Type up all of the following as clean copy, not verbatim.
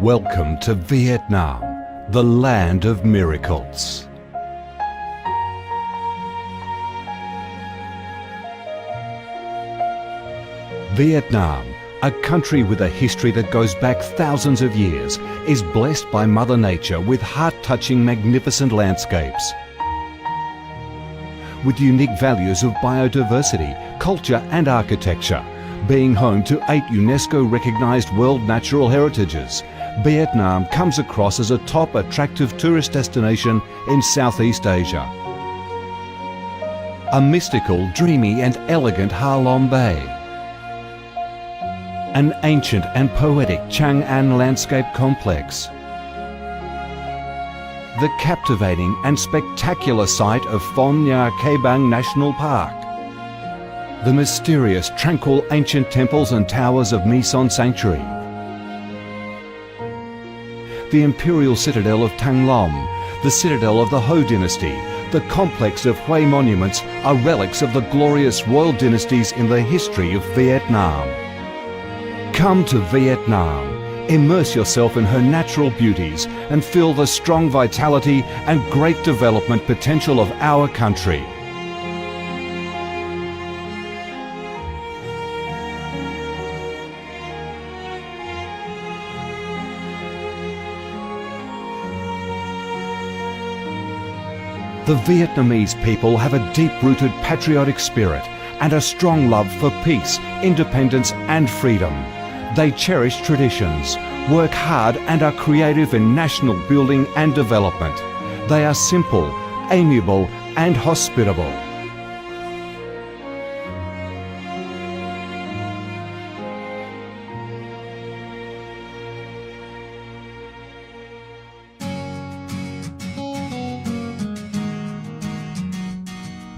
Welcome to Vietnam, the land of miracles. Vietnam, a country with a history that goes back thousands of years, is blessed by Mother Nature with heart-touching, magnificent landscapes. With unique values of biodiversity, culture and architecture, being home to 8 UNESCO-recognised World Natural Heritages, Vietnam comes across as a top attractive tourist destination in Southeast Asia. A mystical, dreamy and elegant Ha Long Bay. An ancient and poetic Chang An landscape complex. The captivating and spectacular site of Phong Nha Ke Bang National Park. The mysterious, tranquil ancient temples and towers of My Son Sanctuary. The imperial citadel of Thăng Long, the citadel of the Ho dynasty, the complex of Hue monuments are relics of the glorious royal dynasties in the history of Vietnam. Come to Vietnam, immerse yourself in her natural beauties and feel the strong vitality and great development potential of our country. The Vietnamese people have a deep-rooted patriotic spirit and a strong love for peace, independence and freedom. They cherish traditions, work hard and are creative in national building and development. They are simple, amiable and hospitable.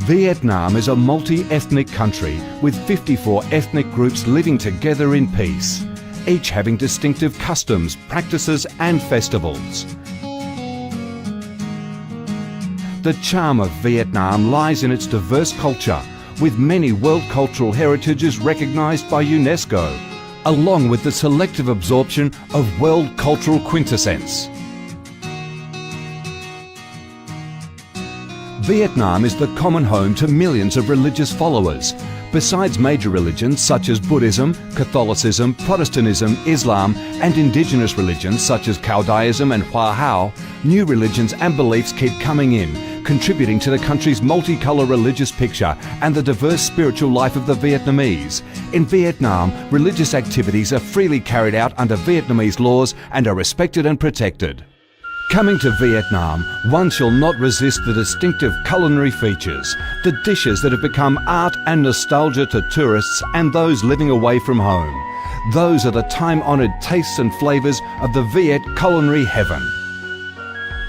Vietnam is a multi-ethnic country with 54 ethnic groups living together in peace, each having distinctive customs, practices and festivals. The charm of Vietnam lies in its diverse culture, with many World Cultural Heritages recognised by UNESCO, along with the selective absorption of World Cultural Quintessence. Vietnam is the common home to millions of religious followers. Besides major religions such as Buddhism, Catholicism, Protestantism, Islam and indigenous religions such as Caodaism and Hoa Hao, new religions and beliefs keep coming in, contributing to the country's multicolour religious picture and the diverse spiritual life of the Vietnamese. In Vietnam, religious activities are freely carried out under Vietnamese laws and are respected and protected. Coming to Vietnam, one shall not resist the distinctive culinary features, the dishes that have become art and nostalgia to tourists and those living away from home. Those are the time-honoured tastes and flavours of the Viet culinary heaven.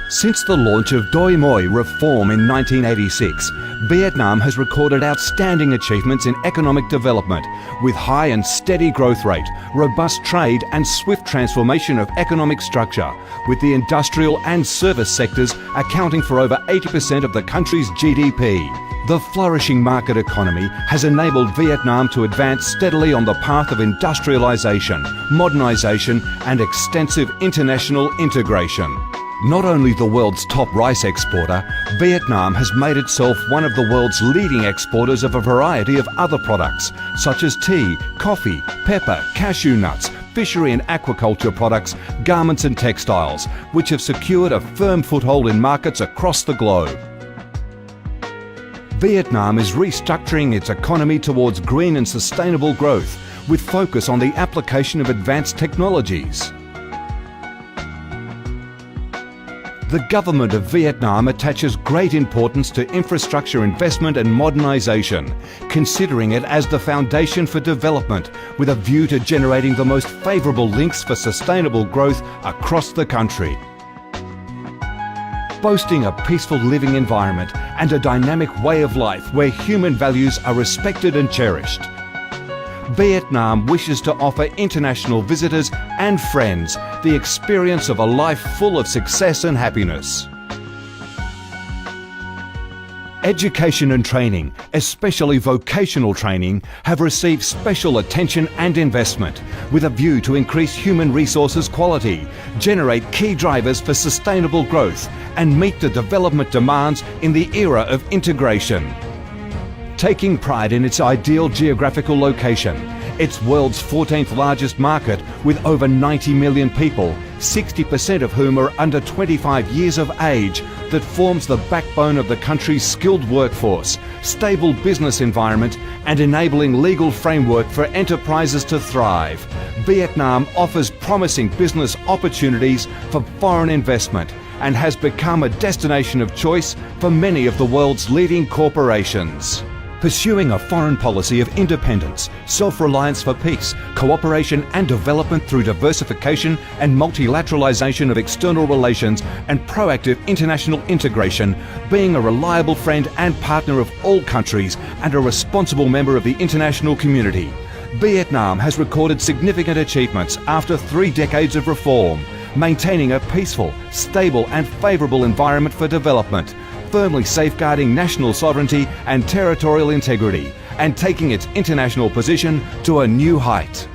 Since the launch of Doi Moi reform in 1986, Vietnam has recorded outstanding achievements in economic development, with high and steady growth rate, robust trade and swift transformation of economic structure, with the industrial and service sectors accounting for over 80% of the country's GDP. The flourishing market economy has enabled Vietnam to advance steadily on the path of industrialisation, modernisation and extensive international integration. Not only the world's top rice exporter, Vietnam has made itself one of the world's leading exporters of a variety of other products, such as tea, coffee, pepper, cashew nuts, fishery and aquaculture products, garments and textiles, which have secured a firm foothold in markets across the globe. Vietnam is restructuring its economy towards green and sustainable growth, with focus on the application of advanced technologies. The government of Vietnam attaches great importance to infrastructure investment and modernisation, considering it as the foundation for development, with a view to generating the most favourable links for sustainable growth across the country. Boasting a peaceful living environment and a dynamic way of life where human values are respected and cherished, Vietnam wishes to offer international visitors and friends the experience of a life full of success and happiness. Education and training, especially vocational training, have received special attention and investment with a view to increase human resources quality, generate key drivers for sustainable growth and meet the development demands in the era of integration. Taking pride in its ideal geographical location, its world's 14th largest market with over 90 million people, 60% of whom are under 25 years of age, that forms the backbone of the country's skilled workforce, stable business environment and enabling legal framework for enterprises to thrive. Vietnam offers promising business opportunities for foreign investment and has become a destination of choice for many of the world's leading corporations. Pursuing a foreign policy of independence, self-reliance for peace, cooperation and development through diversification and multilateralization of external relations and proactive international integration, being a reliable friend and partner of all countries and a responsible member of the international community. Vietnam has recorded significant achievements after 3 decades of reform, maintaining a peaceful, stable and favourable environment for development, firmly safeguarding national sovereignty and territorial integrity, and taking its international position to a new height.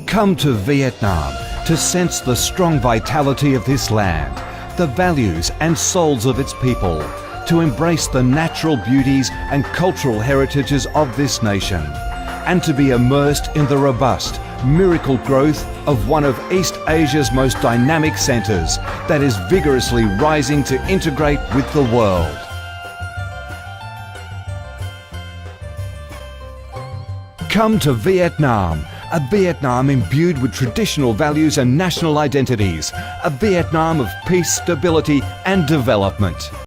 Come to Vietnam to sense the strong vitality of this land, the values and souls of its people, to embrace the natural beauties and cultural heritages of this nation, and to be immersed in the robust, miracle growth of one of East Asia's most dynamic centres that is vigorously rising to integrate with the world. Come to Vietnam, a Vietnam imbued with traditional values and national identities, a Vietnam of peace, stability and development.